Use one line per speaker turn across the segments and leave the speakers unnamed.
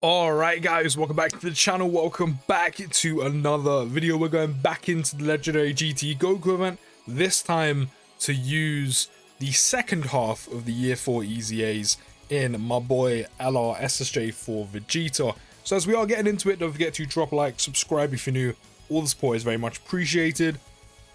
Alright guys, welcome back to the channel, welcome back to another video. We're going back into the legendary GT Goku event, this time to use the second half of the year 4 EZAs in my boy LR for Vegeta. So as we are getting into it, don't forget to drop a like, subscribe if you're new, all the support is very much appreciated.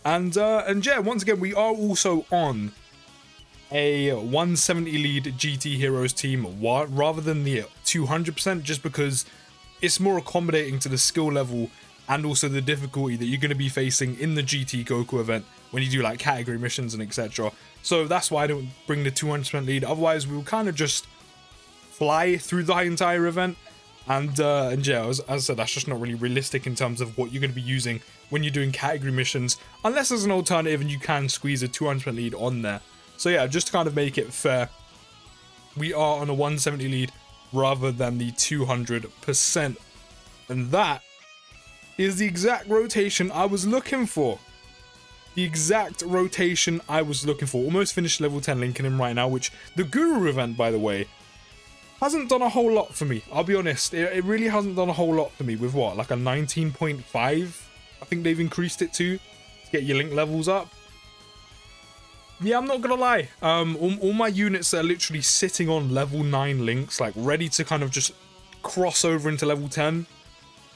And yeah, once again, we are also on a 170 lead GT Heroes team rather than the 200%, just because it's more accommodating to the skill level and also the difficulty that you're going to be facing in the GT Goku event when you do like category missions and etc. So that's why I don't bring the 200% lead, otherwise we will kind of just fly through the entire event. And yeah, as I said, that's just not really realistic in terms of what you're going to be using when you're doing category missions, unless there's an alternative and you can squeeze a 200% lead on there. So yeah, just to kind of make it fair, we are on a 170 lead rather than the 200%. And that is the exact rotation I was looking for. The exact rotation I was looking for. Almost finished level 10 linking him right now, which the Guru event, by the way, hasn't done a whole lot for me. I'll be honest, it really hasn't done a whole lot for me with what, like a 19.5? I think they've increased it to get your link levels up. Yeah, I'm not gonna lie, all my units are literally sitting on level 9 links, like ready to kind of just cross over into level 10.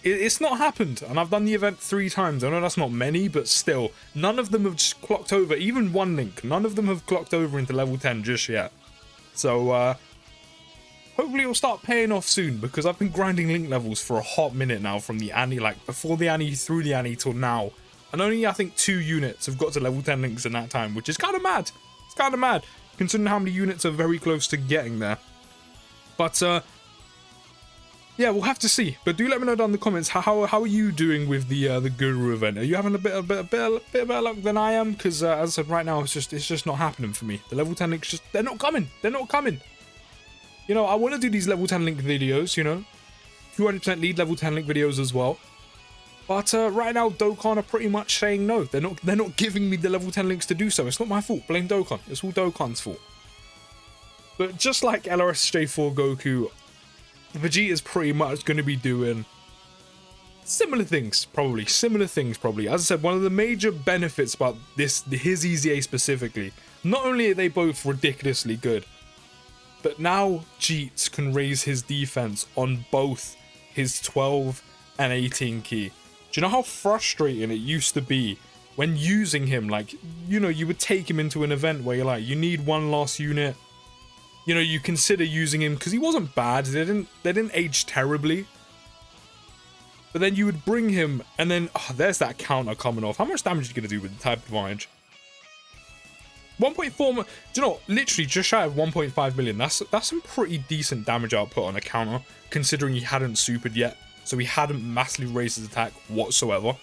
It's not happened, and I've done the event 3 times. I know that's not many, but still, none of them have just clocked over, even one link, none of them have clocked over into level 10 just yet. So, hopefully it'll start paying off soon, because I've been grinding link levels for a hot minute now, from the Annie, like before the Annie, through the Annie till now. And only, I think, 2 units have got to level 10 links in that time, which is kind of mad. It's kind of mad, considering how many units are very close to getting there. But, yeah, we'll have to see. But do let me know down in the comments, how are you doing with the Guru event? Are you having a bit better luck than I am? Because, as I said, right now, it's just not happening for me. The level 10 links they're not coming. They're not coming. You know, I want to do these level 10 link videos, you know. 200% lead level 10 link videos as well. But right now, Dokkan are pretty much saying no. They're not giving me the level 10 links to do so. It's not my fault. Blame Dokkan. It's all Dokkan's fault. But just like LRSJ4 Goku, Vegeta is pretty much going to be doing similar things, probably. As I said, one of the major benefits about his EZA specifically, not only are they both ridiculously good, but now Jeets can raise his defense on both his 12 and 18 key. Do you know how frustrating it used to be when using him? Like, you know, you would take him into an event where you're like, you need one last unit. You know, you consider using him because he wasn't bad. They didn't age terribly. But then you would bring him, and then there's that counter coming off. How much damage are you gonna do with the type advantage? 1.4. Do you know, literally just shy of 1.5 million. That's some pretty decent damage output on a counter, considering he hadn't supered yet. So he hadn't massively raised his attack whatsoever.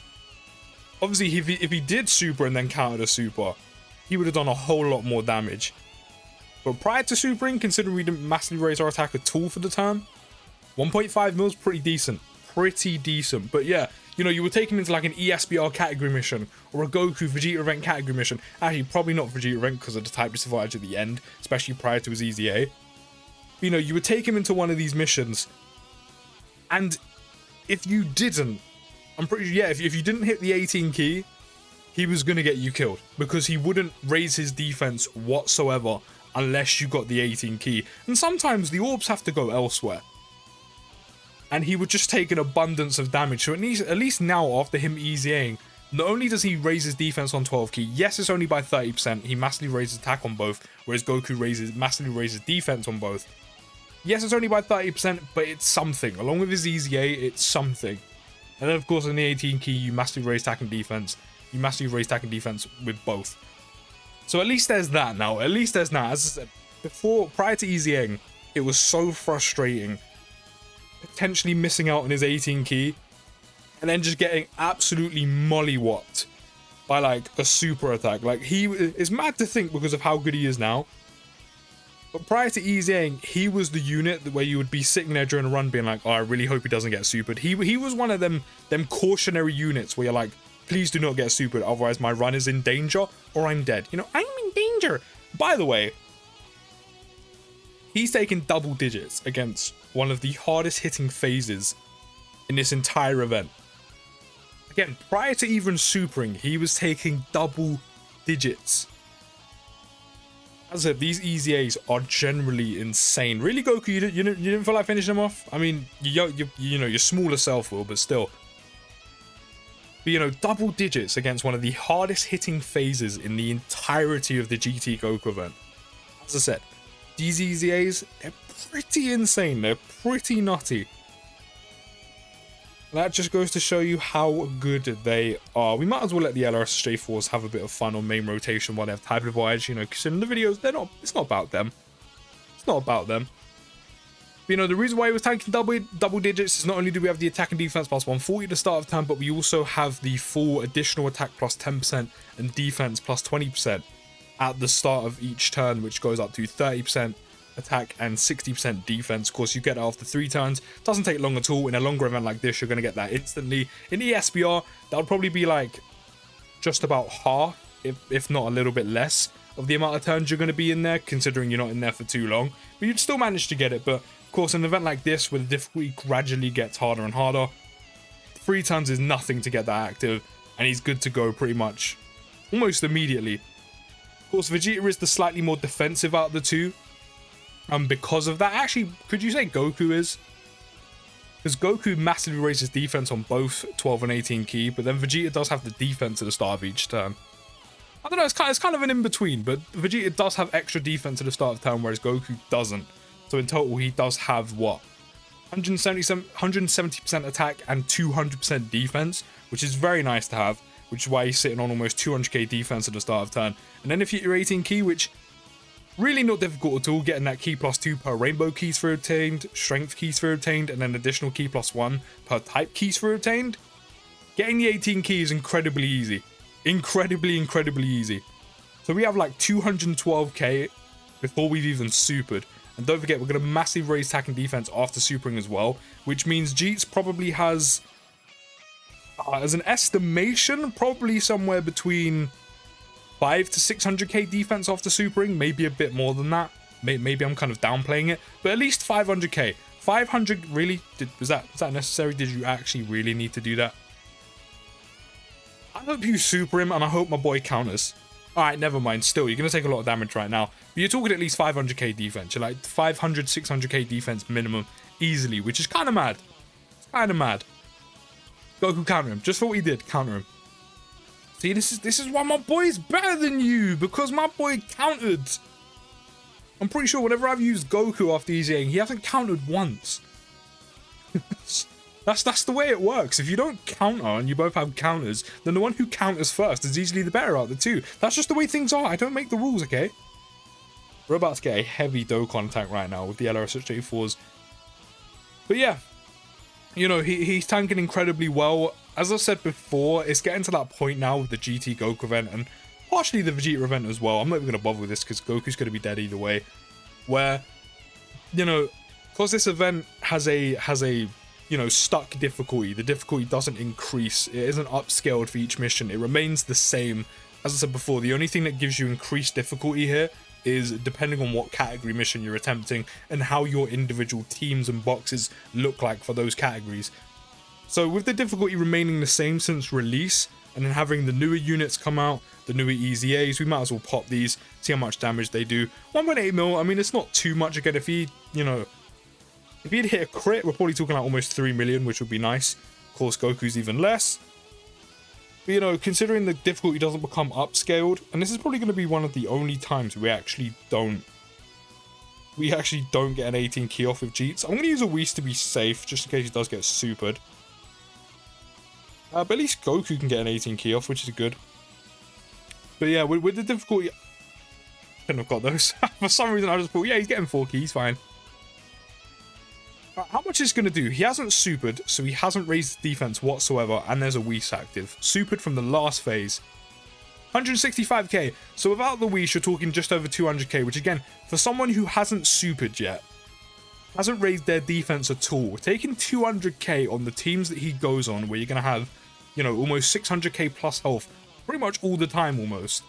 Obviously, if he did super and then countered a super, he would have done a whole lot more damage. But prior to supering, considering we didn't massively raise our attack at all for the turn, 1.5 mil is pretty decent. Pretty decent. But yeah, you know, you would take him into like an ESBR category mission or a Goku Vegeta event category mission. Actually, probably not Vegeta event because of the type disadvantage at the end, especially prior to his EZA. But, you know, you would take him into one of these missions, and if you didn't, I'm pretty sure, yeah, if you didn't hit the 18 key, he was going to get you killed, because he wouldn't raise his defense whatsoever unless you got the 18 key. And sometimes the orbs have to go elsewhere. And he would just take an abundance of damage. So at least now, after him EZAing, not only does he raise his defense on 12 key, yes, it's only by 30%, he massively raises attack on both, whereas Goku massively raises defense on both. Yes, it's only by 30%, but it's something. Along with his EZA, it's something. And then, of course, in the 18 key, you massively raise attack and defense. You massively raise attack and defense with both. So at least there's that now. At least there's that. As I said, prior to EZAing, it was so frustrating potentially missing out on his 18 key and then just getting absolutely mollywopped by, like, a super attack. Like, it's mad to think because of how good he is now. But prior to EZAing, he was the unit where you would be sitting there during a run being like, oh, I really hope he doesn't get supered. He was one of them cautionary units where you're like, please do not get supered, otherwise my run is in danger or I'm dead. You know, I'm in danger. By the way, he's taken double digits against one of the hardest hitting phases in this entire event. Again, prior to even supering, he was taking double digits. As I said, these EZAs are generally insane. Really, Goku, you didn't feel like finishing them off? I mean, you know, your smaller self will, but still. But, you know, double digits against one of the hardest hitting phases in the entirety of the GT Goku event. As I said, these EZAs, they're pretty insane. They're pretty nutty. That just goes to show you how good they are. We might as well let the LRSJ4s have a bit of fun on main rotation while they have type advantage, you know, because in the videos, it's not about them. It's not about them. But, you know, the reason why he was tanking double digits is not only do we have the attack and defense plus 140 at the start of turn, but we also have the full additional attack plus 10% and defense plus 20% at the start of each turn, which goes up to 30% attack and 60% defense. Of course, you get that after 3 turns. Doesn't take long at all. In a longer event like this, you're going to get that instantly. In ESBR, that would probably be like just about half, if not a little bit less, of the amount of turns you're going to be in there, considering you're not in there for too long. But you'd still manage to get it. But of course, in an event like this, where the difficulty gradually gets harder and harder, 3 turns is nothing to get that active, and he's good to go pretty much almost immediately. Of course, Vegeta is the slightly more defensive out of the two. Because of that, actually, could you say Goku is? Because Goku massively raises defense on both 12 and 18 key, but then Vegeta does have the defense at the start of each turn. I don't know, it's kind of an in-between, but Vegeta does have extra defense at the start of turn, whereas Goku doesn't. So in total, he does have, what? 170% attack and 200% defense, which is very nice to have, which is why he's sitting on almost 200k defense at the start of turn. And then if you hit your 18 key, which really not difficult at all, getting that key plus 2 per rainbow keys for obtained, strength keys for obtained, and then additional key plus 1 per type keys for obtained. Getting the 18 key is incredibly easy. Incredibly easy. So we have like 212k before we've even supered. And don't forget, we're going to massively raise attack and defense after supering as well, which means Jeets probably has, as an estimation, probably somewhere between 5 to 600k defense after supering, maybe a bit more than that. Maybe I'm kind of downplaying it, but at least 500k. 500, really? Was that necessary? Did you actually really need to do that? I hope you super him, and I hope my boy counters. Alright, never mind. Still, you're going to take a lot of damage right now. But you're talking at least 500k defense. You're like 500, 600k defense minimum easily, which is kind of mad. It's kind of mad. Goku, counter him. Just for what he did, counter him. See, this is why my boy is better than you, because my boy countered. I'm pretty sure whenever I've used Goku after EZAing, he hasn't countered once. That's the way it works. If you don't counter and you both have counters, then the one who counters first is usually the better out of the two. That's just the way things are. I don't make the rules, okay? We're about to get a heavy Dokkan attack right now with the LRSJ4s. But yeah, you know, he's tanking incredibly well. As I said before, it's getting to that point now with the GT Goku event and partially the Vegeta event as well. I'm not even going to bother with this because Goku's going to be dead either way. Where, you know, because this event has a you know, stuck difficulty. The difficulty doesn't increase. It isn't upscaled for each mission. It remains the same. As I said before, the only thing that gives you increased difficulty here is depending on what category mission you're attempting and how your individual teams and boxes look like for those categories. So with the difficulty remaining the same since release, and then having the newer units come out, the newer EZAs, we might as well pop these, see how much damage they do. 1.8 mil, I mean, it's not too much. Again, if he, you know, if he'd hit a crit, we're probably talking like almost 3 million, which would be nice. Of course, Goku's even less. But, you know, considering the difficulty doesn't become upscaled, and this is probably going to be one of the only times we actually don't get an 18 key off with Jeets. I'm going to use a Whis to be safe, just in case he does get supered. But at least Goku can get an 18 key off, which is good. But yeah, with the difficulty, I couldn't have got those. For some reason, I just thought, yeah, he's getting 4 keys, fine. How much is going to do? He hasn't supered, so he hasn't raised defense whatsoever, and there's a Whis active. Supered from the last phase. 165k. So without the Whis, you're talking just over 200k, which again, for someone who hasn't supered yet, hasn't raised their defense at all, taking 200k on the teams that he goes on, where you're going to have, you know, almost 600k plus health, pretty much all the time almost.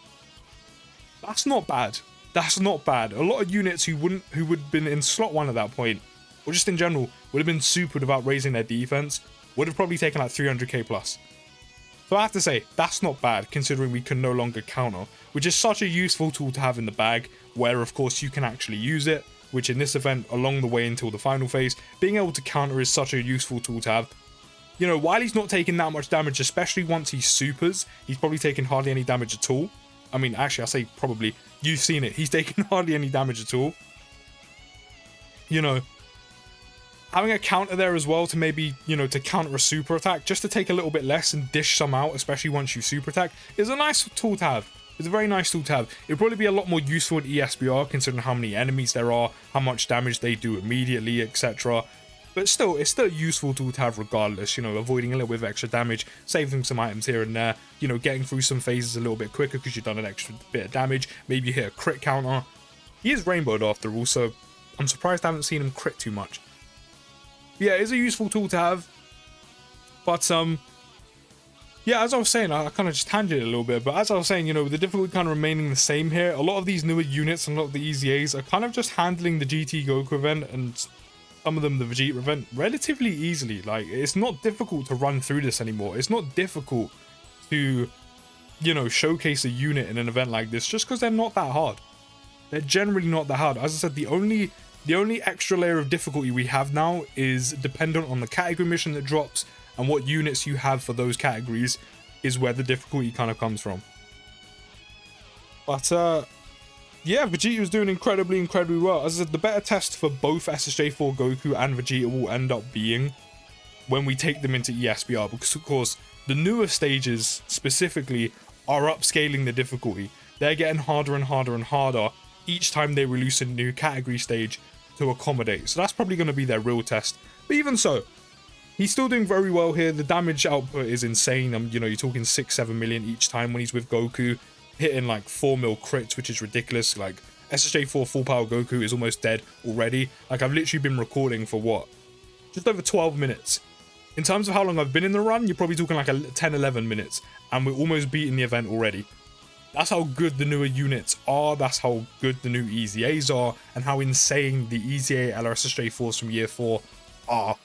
That's not bad. That's not bad. A lot of units who would have been in slot 1 at that point or just in general, would have been supered without raising their defense, would have probably taken like 300k plus. So I have to say, that's not bad considering we can no longer counter, which is such a useful tool to have in the bag, where of course you can actually use it, which in this event, along the way until the final phase, being able to counter is such a useful tool to have. You know, while he's not taking that much damage, especially once he supers, he's probably taking hardly any damage at all. I mean, actually, I say probably, you've seen it, he's taking hardly any damage at all. You know, having a counter there as well to maybe, you know, to counter a super attack, just to take a little bit less and dish some out, especially once you super attack, is a nice tool to have. It's a very nice tool to have. It'd probably be a lot more useful in ESBR considering how many enemies there are, how much damage they do immediately, etc. But still, it's still a useful tool to have regardless, you know, avoiding a little bit of extra damage, saving some items here and there, you know, getting through some phases a little bit quicker because you've done an extra bit of damage, maybe you hit a crit counter. He is rainbowed after all, so I'm surprised I haven't seen him crit too much. Yeah, it is a useful tool to have, but yeah, as I was saying, I kind of just tangented a little bit, but as I was saying, you know, with the difficulty kind of remaining the same here, a lot of these newer units and a lot of the EZAs are kind of just handling the GT Goku event and some of them the Vegeta event relatively easily. Like, it's not difficult to run through this anymore. It's not difficult to, you know, showcase a unit in an event like this just because they're not that hard. They're generally not that hard. As I said, the only extra layer of difficulty we have now is dependent on the category mission that drops, and what units you have for those categories is where the difficulty kind of comes from. But yeah, Vegeta was doing incredibly well. As I said, the better test for both SSJ4 Goku and Vegeta will end up being when we take them into ESBR, because of course the newer stages specifically are upscaling the difficulty. They're getting harder and harder and harder each time they release a new category stage to accommodate. So that's probably going to be their real test. But even so, he's still doing very well here. The damage output is insane. You know, you're talking 6-7 million each time when he's with Goku, hitting like 4 mil crits, which is ridiculous. Like, SSJ4 full power Goku is almost dead already. Like, I've literally been recording for what? Just over 12 minutes. In terms of how long I've been in the run, you're probably talking like 10-11 minutes, and we're almost beating the event already. That's how good the newer units are, that's how good the new EZAs are, and how insane the EZA LRSSJ4s from year 4 are.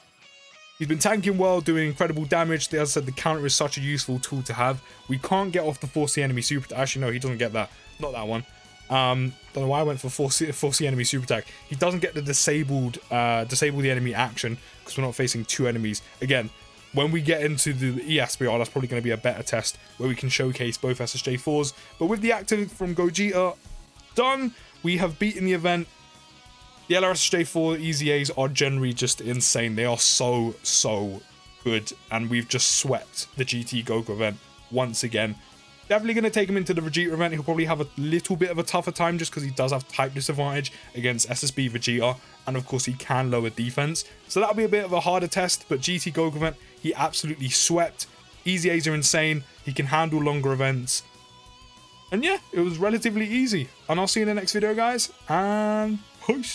He's been tanking well, doing incredible damage. As I said, the counter is such a useful tool to have. We can't get off the force the enemy super attack. Actually, no, he doesn't get that. Not that one. Don't know why I went for force the enemy super attack. He doesn't get the disable the enemy action because we're not facing 2 enemies. Again, when we get into the ESBR, that's probably going to be a better test where we can showcase both SSJ4s. But with the active from Gogeta done, we have beaten the event. The LRSJ4 EZAs are generally just insane. They are so good, and we've just swept the GT Goku event once again. Definitely going to take him into the Vegeta event. He'll probably have a little bit of a tougher time just because he does have type disadvantage against SSB Vegeta, and of course he can lower defense. So that'll be a bit of a harder test, but GT Goku event, he absolutely swept. EZAs are insane. He can handle longer events. And yeah, it was relatively easy. And I'll see you in the next video, guys, and peace.